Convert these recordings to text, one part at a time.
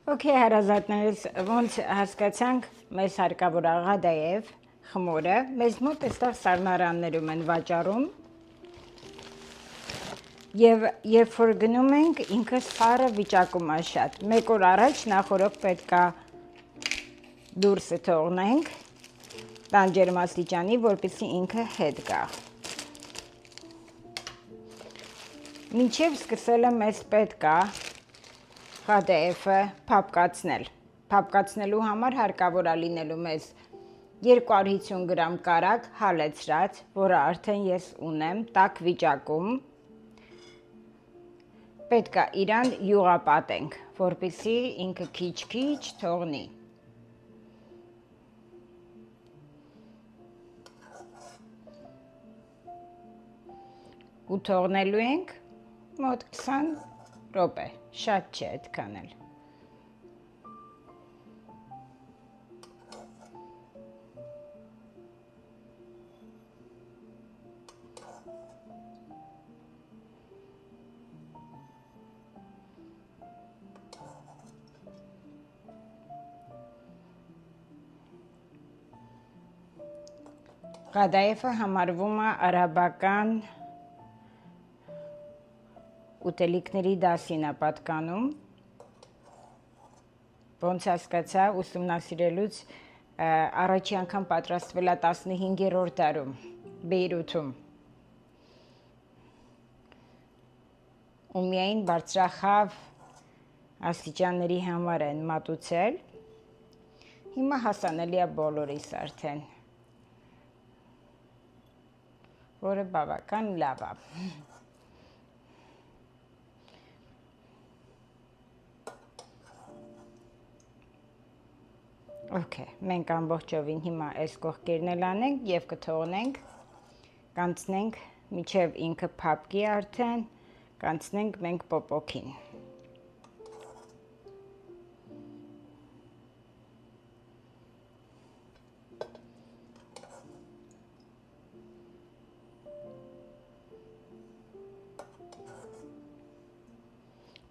Okay, հարազատներս, ոնց հասկացանք, մեզ հարկավոր աղադայև խմորը, մեզ մոտ էստեղ սառնարաններում են վաճառում և երբ որ գնում ենք, ինքը սառը վիճակում է շատ, մեկ օր առաջ նախորդ պետք է դուրսը թողնենք տան ջերմաստիճանի, որպեսզի ինքը հետ գա։ Մինչև սկսելը մեզ պետք է ղադայեֆը փափկացնել։ Փափկացնելու համար հարկավոր է լինելու մեզ 250 գրամ կարագ հալեցրած, որը արդեն ես ունեմ տաք վիճակում։ Պետք է իրան յուղապատենք, որպեսզի ինքը քիչ-քիչ թողնի։ Ու թողնելու ենք մոտ 20 րոպե, շատ չէ այդքան էլ։ Ղադայեֆը համարվում է արաբական ուտելիքների դասին է պատկանում, ոնց հասկացա ուսումնասիրելուց առաջի անգամ պատրաստվել է 15-րդ դարում Բեյրութում, ու միայն բարձրախավ աստիճանների համար են մատուցել, հիմա հասանելի է բոլորիս արդեն, որը բավական լավ է։ Okay, մենք ամբողջովին հիմա այս կողքերն էլ անենք և կթողնենք, կանցնենք, մինչև ինքը փափկի արդեն, կանցնենք մենք պոպոքին։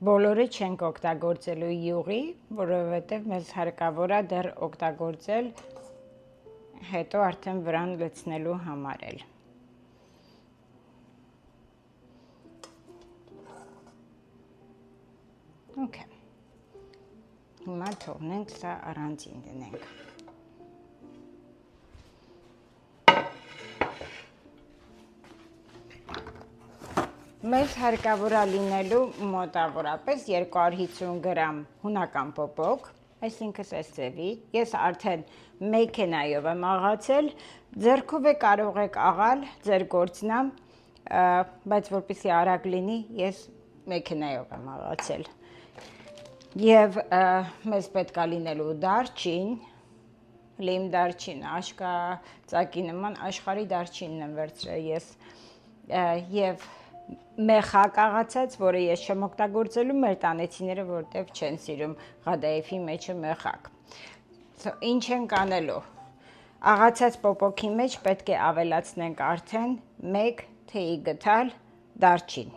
Բոլորը չենք օգտագործելու յուղի, որովհետև մեզ հարկավոր է դեռ օգտագործել հետո արդեն վրան լցնելու համար էլ։ Okay, հիմա թողնենք սա առանձին դնենք։ Մեզ հարկավոր է լինելու մոտավորապես 250 գրամ հունական պոպոք, այսինքն այս ձևի, ես արդեն մեքենայով եմ աղացել, ձեռքով կարող եք աղալ, ձեր գործն է, բայց որպեսզի արագ լինի, ես մեքենայով եմ աղացել։ Եվ մեզ պետք է լինելու դարչին, լիմ դարչին, աշկա ծակի նման աշխարհի դարչինն եմ վերցրել ես, և մեխակ աղացած, որը ես չեմ օգտագործելու, մեր տանեցիները, որտև չեն սիրում ղադայեֆի մեջը մեխակ։ Ինչ ենք անելու։ Աղացած պոպոքի մեջ պետք է ավելացնենք արդեն 1 թեյի գդալ դարչին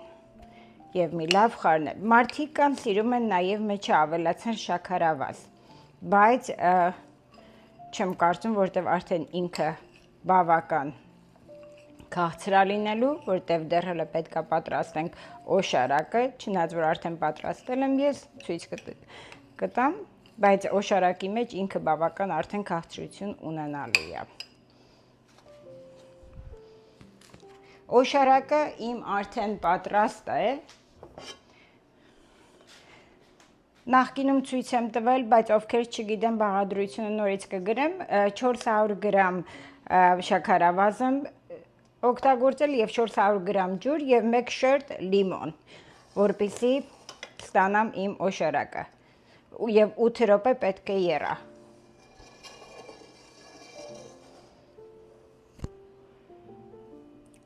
և մի լավ խառնել։ Մարդիկ կան սիրում են նաև մեջը ավելացնել շաքարավազ, բայց չեմ կարծում, որտև արդեն ինքը բավական քաղցր է լինելու, որտև դեռ հələ պետք է պատրաստենք օշարակը, չնայած որ արդեն պատրաստել եմ ես, ցույց կտամ, բայց օշարակի մեջ ինքը բավական արդեն քաղցրություն ունենալու է։ Օշարակը իմ արդեն պատրաստ է։ Նախկինում ցույց եմ տվել, բայց ովքեր չգիտեն, բաղադրությունը նորից կգրեմ, 400 գրամ շաքարավազ եմ օգտագործել և 400 գրամ ջուր և 1 շերտ լիմոն, որպեսզի ստանամ իմ օշարակը, և 8 րոպե պետք է եռա։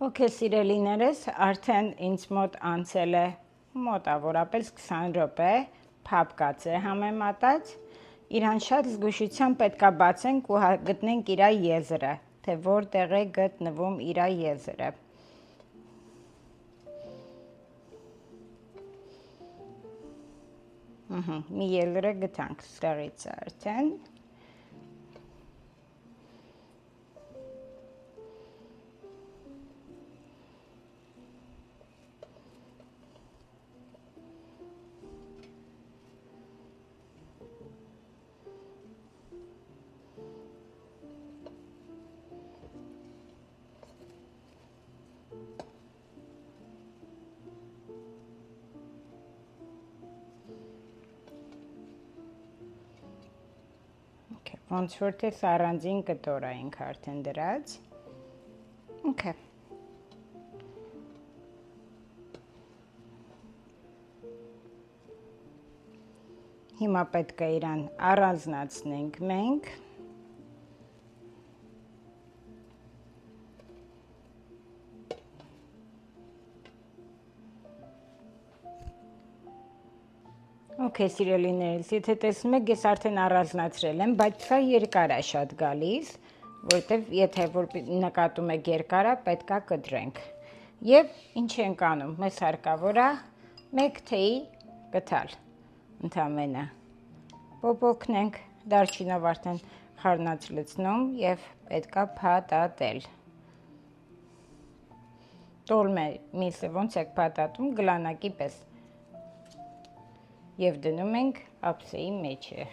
Okay, սիրելիներս, արդեն ինձ մոտ անցել է մոտավորապես 20 րոպե, փափկած է համեմատած, իրան շատ զգուշությամբ պետք է բացենք ու գտնենք իր եզրը, թե որտեղ է գտնվում իր եզրը։ Մի ելրը գտանք ստեղից արդեն։ Ոնց որ թե առանձին կտոր ենք արդեն դրած։ Okay. Հիմա պետք է իրան առանձնացնենք մենք։ Okay, սիրելիներս, եթե տեսնում եք, ես արդեն առանձնացրել եմ, բայց սա երկար է շատ գալիս, որտեվ եթե նկատում եք երկար է, պետք է կտրենք։ Եվ ինչ ենք անում, մեզ հարկավոր է 1 թեյ գթալ, ընդամենը։ Պոպոկնենք, դարչինով արդեն խառնած լցնում և պետք է փաթաթել։ Տոլմե միսը ոնց եք փաթաթում, գլանակի պես։ Եվ դնում ենք ափսեի մեջը,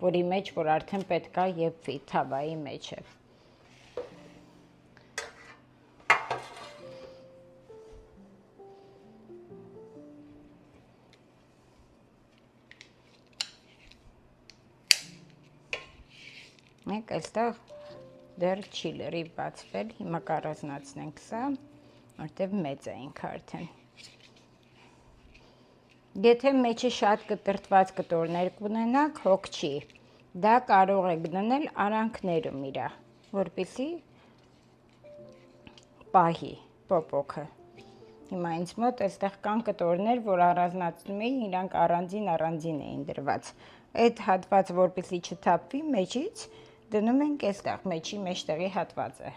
որի մեջ, որ արդեն պետք է եփվի թավայի մեջը։ Մենք այստեղ դեռ չի լրիվ բացվել, հիմա կառանձնացնենք սա, որտև մեծ էինք արդեն։ Եթե մեջը շատ կտրտված կտորներ կունենաք, հոգ չի, դա կարող եք դնել արանքներում իրա, որպեսզի պահի պոպոքը։ Հիմա ինձ մոտ այստեղ կան կտորներ, որ առանձնացնում էին, իրանք առանձին էին դրված։ Այդ հատվածը, որպեսզի չթափվի մեջից, դնում ենք այստեղ, մեջի մեջտեղի հատվածը։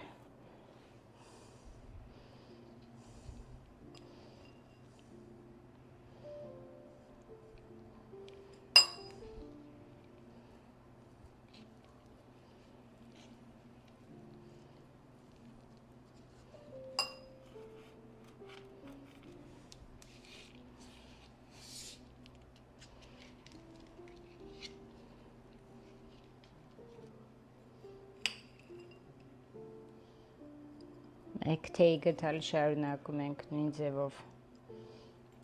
Մեկ թեյ գթալ շարունակում ենք նույն ձևով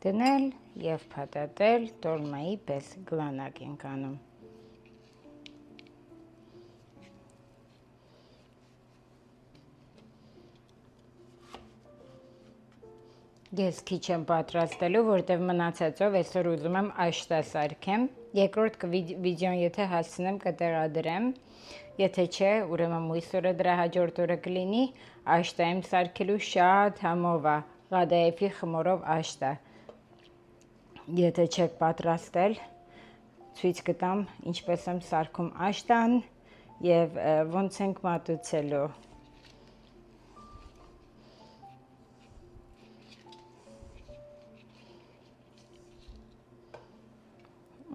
դնել և փաթաթել, տոլմայի պես գլանակ ենք անում։ Ես քիչ եմ պատրաստելու, որտև մնացածով այսօր ուզում եմ աշտա սարքեմ, երկրորդ վիդեոն եթե հասցնեմ կտեղադրեմ, եթե չէ, ուրեմն մյուս օրը դրա հաջորդ օրը կլինի աշտա եմ սարքելու շատ համով է, Ղադաեֆի խմորով աշտա։ Եթե չեք պատրաստել, ցույց կտամ ինչպես եմ սարքում աշտան և ոնց ենք մատուցելու։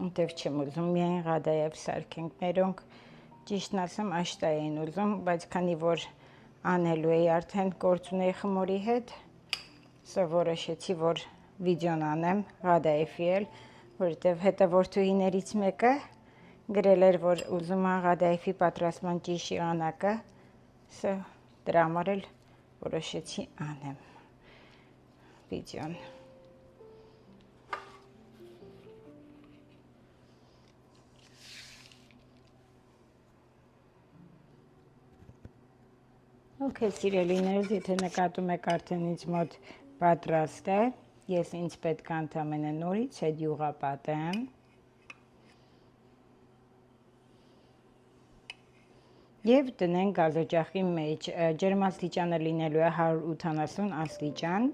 Որտև չեմ ուզում միայն Ղադաև սարքենք, մերոնք ճիշտն ասեմ աշտա էին ուզում, բայց քանի որ անելու էի արդեն կորցունեի խմորի հետ, որոշեցի, որ վիդեոն անեմ Ղադաեֆի էլ, որտև հետևորդուհիներից մեկը գրել էր, որ ուզում է Ղադաեֆի պատրաստման ճիշտ եղանակը, դրա համար էլ որոշեցի անեմ վիդեոն։ Okay, սիրելիներս, եթե նկատում եք արդեն ինձ մոտ պատրաստ է, ես ինձ պետք է ընդամենը նորից այդ յուղը պատեմ։ Եվ դնենք գազօջախի մեջ, ջերմաստիճանը լինելու է 180 աստիճան,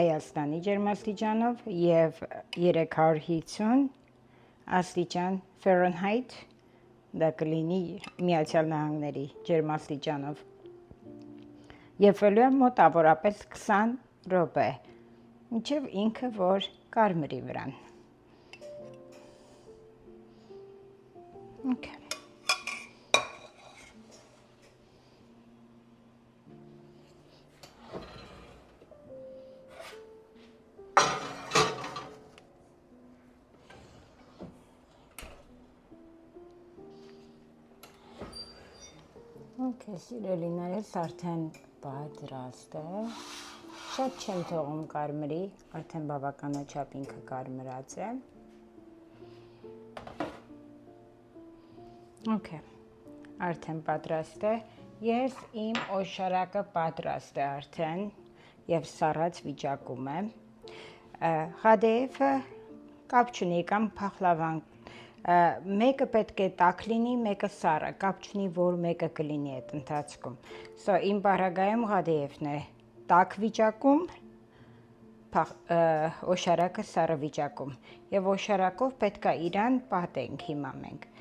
Հայաստանի ջերմաստիճանով և 350 աստիճան Ֆahrenheit, դա կլինի Միացյալ Նահանգների ջերմաստիճանով։ Եփվելու է մոտավորապես 20 րոպե, մինչև ինքը որ կարմրի վրան։ Okay. Okay, սիրելիներս արդեն պատրաստ է։ Շատ չեմ թողում կարմրի, արդեն բավականաչափ ինքը կարմրած է։ Okay, արդեն պատրաստ է։ Ես իմ օշարակը պատրաստ է արդեն եւ սառած վիճակում է։ Ղադեևը կապ չունի կամ փախլավան մեկը պետք է տաք լինի, մեկը սառը, կապ չունի, որ մեկը կլինի այդ ընթացքում։ So իմ բառագայում ղադեևն է տաք վիճակում, օշարակը սառը վիճակում։ Եվ օշարակով պետք է իրան պատենք հիմա մենք։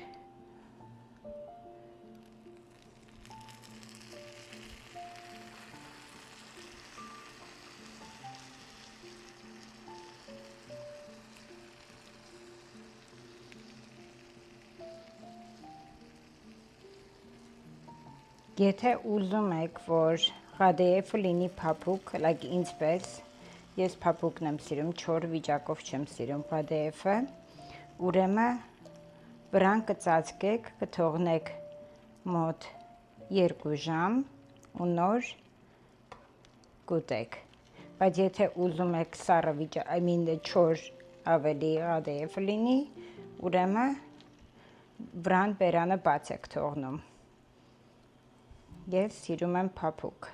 Եթե ուզում եք, որ ղադեևը լինի փափուկ, like ինձպես, ես փափուկն եմ սիրում, չոր վիճակով չեմ սիրում ղադեևը, ուրեմն վրան կծածկեք, կթողնեք մոտ 2 ժամ ու նոր կուտեք։ Բայց եթե ուզում եք սառը չոր ավելի ղադեևը լինի, ուրեմն վրան բերանը բաց եք թողնում։ Ես սիրում եմ փափուկ։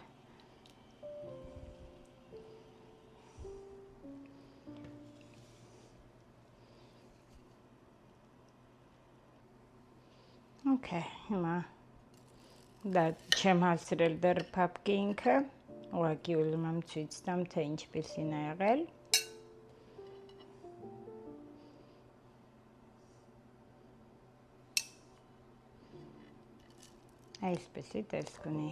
Okay, հիմա դա չեմ հասցրել դեռ փափկի ինքը, ուղղակի ուզում եմ ցույց տամ, թե ինչպեսին է եղել։ Այսպեսի տեսք ունի։